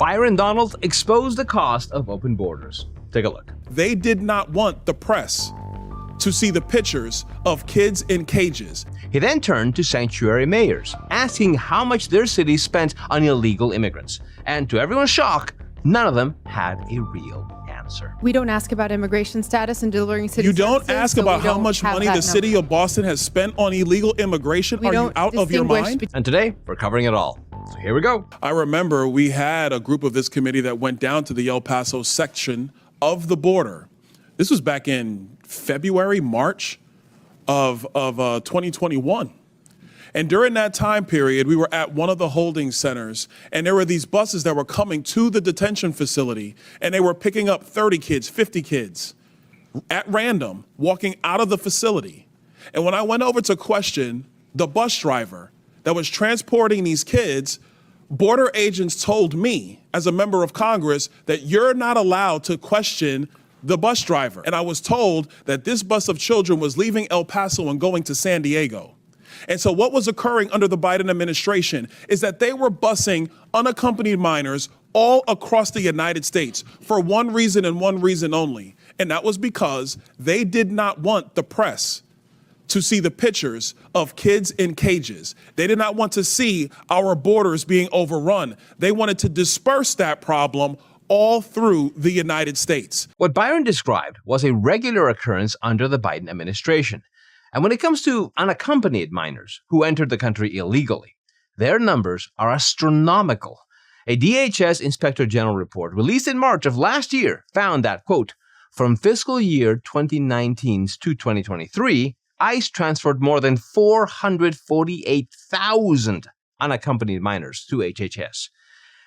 Byron Donalds exposed the cost of open borders. Take a look. They did not want the press to see the pictures of kids in cages. He then turned to sanctuary mayors, asking how much their cities spent on illegal immigrants. And to everyone's shock, none of them had a real answer. We don't ask about immigration status and delivering city You don't services, ask so about we how don't much have money that the city number. of Boston has spent on illegal immigration. We Are you don't out of your distinguish mind? between- And today, we're covering it all. So here we go. I remember we had a group of this committee that went down to the El Paso section of the border. This was back in February, March of 2021. And during that time period, we were at one of the holding centers, and there were these buses that were coming to the detention facility, and they were picking up 30 kids, 50 kids at random, walking out of the facility. And when I went over to question the bus driver that was transporting these kids, border agents told me, as a member of Congress, that you're not allowed to question the bus driver. And I was told that this bus of children was leaving El Paso and going to San Diego. And so what was occurring under the Biden administration is that they were busing unaccompanied minors all across the United States for one reason and one reason only. And that was because they did not want the press to see the pictures of kids in cages. They did not want to see our borders being overrun. They wanted to disperse that problem all through the United States. What Byron described was a regular occurrence under the Biden administration. And when it comes to unaccompanied minors who entered the country illegally, their numbers are astronomical. A DHS Inspector General report released in March of last year found that, quote, from fiscal year 2019 to 2023, ICE transferred more than 448,000 unaccompanied minors to HHS.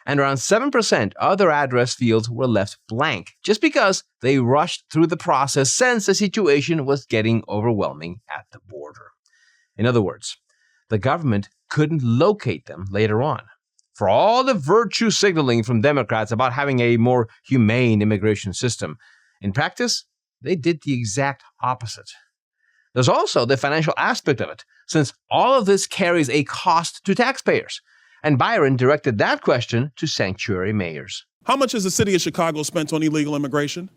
And around 7% of their address fields were left blank just because they rushed through the process since the situation was getting overwhelming at the border. In other words, the government couldn't locate them later on. For all the virtue signaling from Democrats about having a more humane immigration system, in practice, they did the exact opposite. There's also the financial aspect of it, since all of this carries a cost to taxpayers. And Byron directed that question to sanctuary mayors. How much has the city of Chicago spent on illegal immigration?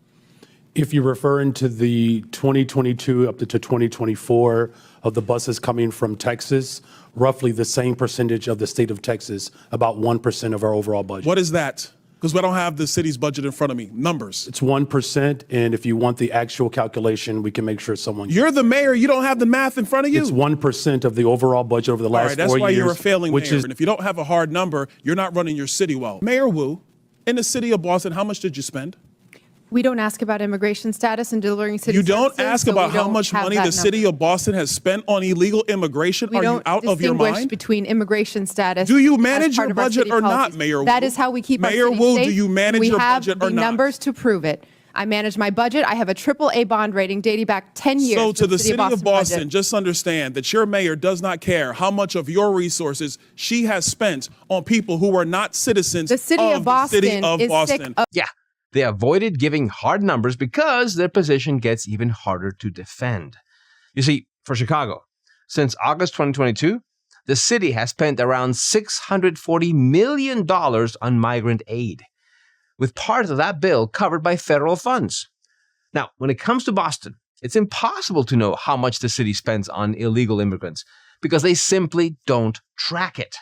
If you're referring to the 2022 up to 2024 of the buses coming from Texas, roughly the same percentage of the state of Texas, about 1% of our overall budget. What is that? Because we don't have the city's budget in front of me. Numbers. It's 1%, and if you want the actual calculation, we can make sure someone... You're the mayor. You don't have the math in front of you? It's 1% of the overall budget over the last 4 years. That's why you're a failing mayor. And if you don't have a hard number, you're not running your city well. Mayor Wu, in the city of Boston, how much did you spend? We don't ask about immigration status and delivering city You don't services, ask so about we how don't much have money that the city number. of Boston has spent on illegal immigration? We Are you don't out of your distinguish mind? between immigration status. Do you as manage part your of our budget city or not, policies. Mayor Wu? That is how we keep Mayor our city Wu, safe. do you manage we your have budget or the not? numbers to prove it. I manage my budget. I have a AAA bond rating dating back 10 years. So to the city of Boston, budget. just understand that your mayor does not care how much of your resources she has spent on people who are not citizens The city of Boston the city of is Boston. sick of... Yeah, they avoided giving hard numbers because their position gets even harder to defend. You see, for Chicago, since August 2022, the city has spent around $640 million on migrant aid, with part of that bill covered by federal funds. Now, when it comes to Boston, it's impossible to know how much the city spends on illegal immigrants because they simply don't track it.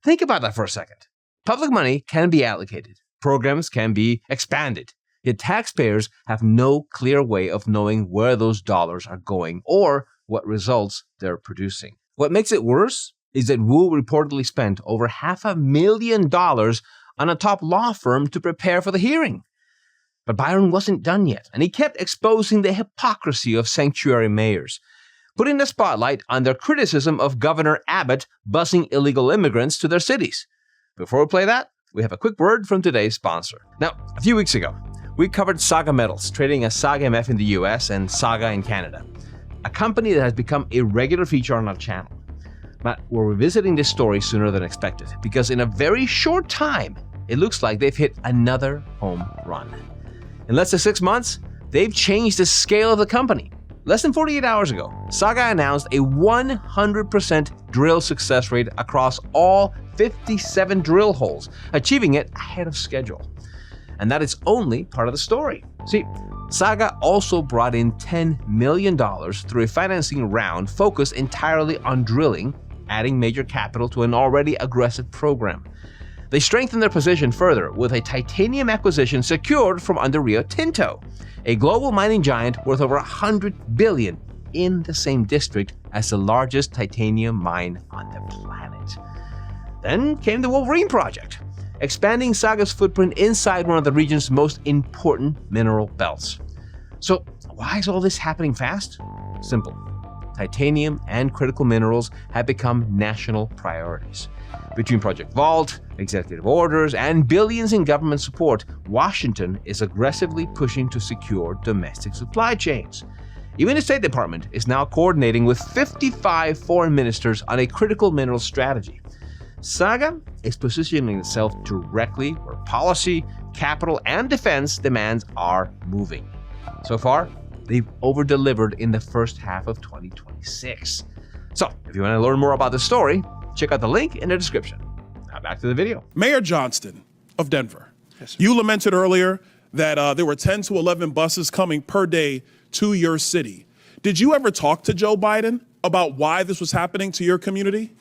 Think about that for a second. Public money can be allocated. Programs can be expanded. Yet taxpayers have no clear way of knowing where those dollars are going or what results they're producing. What makes it worse is that Wu reportedly spent over $500,000 on a top law firm to prepare for the hearing. But Byron wasn't done yet, and he kept exposing the hypocrisy of sanctuary mayors, putting the spotlight on their criticism of Governor Abbott busing illegal immigrants to their cities. Before we play that, we have a quick word from today's sponsor. Now, a few weeks ago, we covered Saga Metals, trading as SAGMF in the US and Saga in Canada, a company that has become a regular feature on our channel. But we're revisiting this story sooner than expected, because in a very short time, it looks like they've hit another home run. In less than 6 months, they've changed the scale of the company, less than 48 hours ago, Saga announced a 100% drill success rate across all 57 drill holes, achieving it ahead of schedule. And that is only part of the story. See, Saga also brought in $10 million through a financing round focused entirely on drilling, adding major capital to an already aggressive program. They strengthened their position further with a titanium acquisition secured from under Rio Tinto, a global mining giant worth over $100 billion in the same district as the largest titanium mine on the planet. Then came the Wolverine Project, expanding Saga's footprint inside one of the region's most important mineral belts. So why is all this happening fast? Simple. Titanium and critical minerals have become national priorities. Between Project Vault, executive orders, and billions in government support, Washington is aggressively pushing to secure domestic supply chains. Even the State Department is now coordinating with 55 foreign ministers on a critical mineral strategy. Saga is positioning itself directly where policy, capital, and defense demands are moving. So far, they've over-delivered in the first half of 2026. So, if you want to learn more about the story, check out the link in the description. Now back to the video. Mayor Johnston of Denver, you lamented earlier that there were 10 to 11 buses coming per day to your city. Did you ever talk to Joe Biden about why this was happening to your community?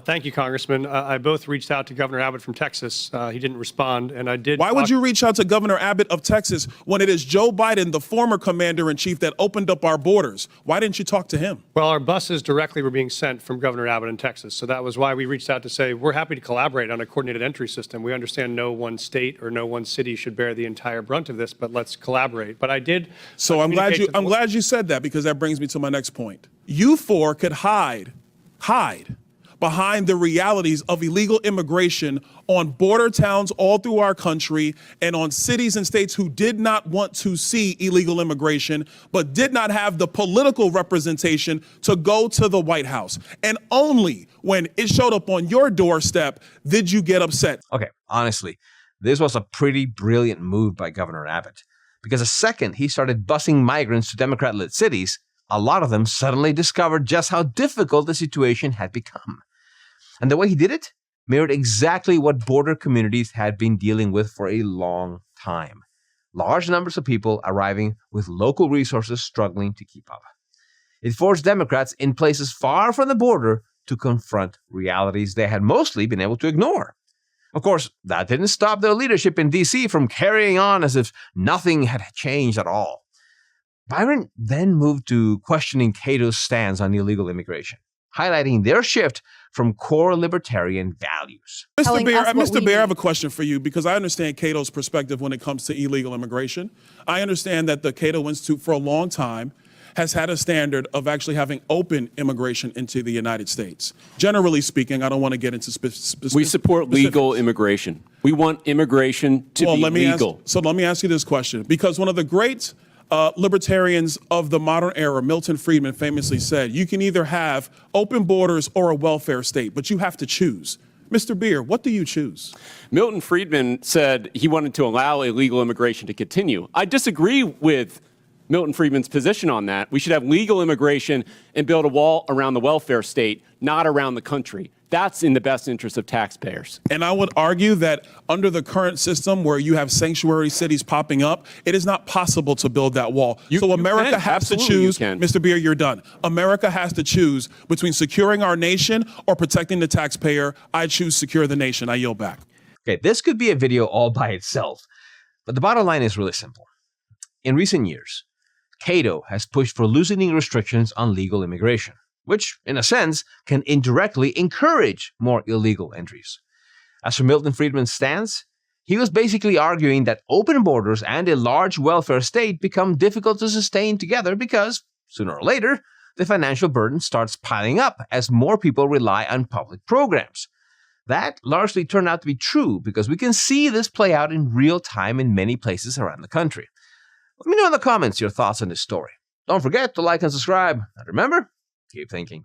Thank you, Congressman. I both reached out to Governor Abbott from Texas. He didn't respond, and I did. Why would you reach out to Governor Abbott of Texas when it is Joe Biden, the former commander-in-chief, that opened up our borders? Why didn't you talk to him? Well, our buses directly were being sent from Governor Abbott in Texas, so that was why we reached out to say we're happy to collaborate on a coordinated entry system. We understand no one state or no one city should bear the entire brunt of this, but let's collaborate. But I did. So I'm glad you said that, because that brings me to my next point. You four could hide behind the realities of illegal immigration on border towns all through our country and on cities and states who did not want to see illegal immigration, but did not have the political representation to go to the White House. And only when it showed up on your doorstep did you get upset. Okay, honestly, this was a pretty brilliant move by Governor Abbott, because the second he started busing migrants to Democrat-led cities, a lot of them suddenly discovered just how difficult the situation had become. And the way he did it mirrored exactly what border communities had been dealing with for a long time. Large numbers of people arriving with local resources struggling to keep up. It forced Democrats in places far from the border to confront realities they had mostly been able to ignore. Of course, that didn't stop their leadership in D.C. from carrying on as if nothing had changed at all. Byron then moved to questioning Cato's stance on illegal immigration, highlighting their shift from core libertarian values. Mr. Bear, I have a question for you, because I understand Cato's perspective when it comes to illegal immigration. I understand that the Cato Institute for a long time has had a standard of actually having open immigration into the United States. Generally speaking, I don't want to get into specifics. We support legal immigration. We want immigration to be legal. Let me ask you this question, because one of the great libertarians of the modern era, Milton Friedman, famously said, you can either have open borders or a welfare state, but you have to choose. Mr. Beer, what do you choose? Milton Friedman said he wanted to allow illegal immigration to continue. I disagree with Milton Friedman's position on that. We should have legal immigration and build a wall around the welfare state, not around the country. That's in the best interest of taxpayers. And I would argue that under the current system where you have sanctuary cities popping up, it is not possible to build that wall. So America has to choose. Mr. Beer, you're done. America has to choose between securing our nation or protecting the taxpayer. I choose secure the nation. I yield back. Okay, this could be a video all by itself, but the bottom line is really simple. In recent years, Cato has pushed for loosening restrictions on legal immigration, which, in a sense, can indirectly encourage more illegal entries. As for Milton Friedman's stance, he was basically arguing that open borders and a large welfare state become difficult to sustain together because, sooner or later, the financial burden starts piling up as more people rely on public programs. That largely turned out to be true because we can see this play out in real time in many places around the country. Let me know in the comments your thoughts on this story. Don't forget to like and subscribe. And remember, keep thinking.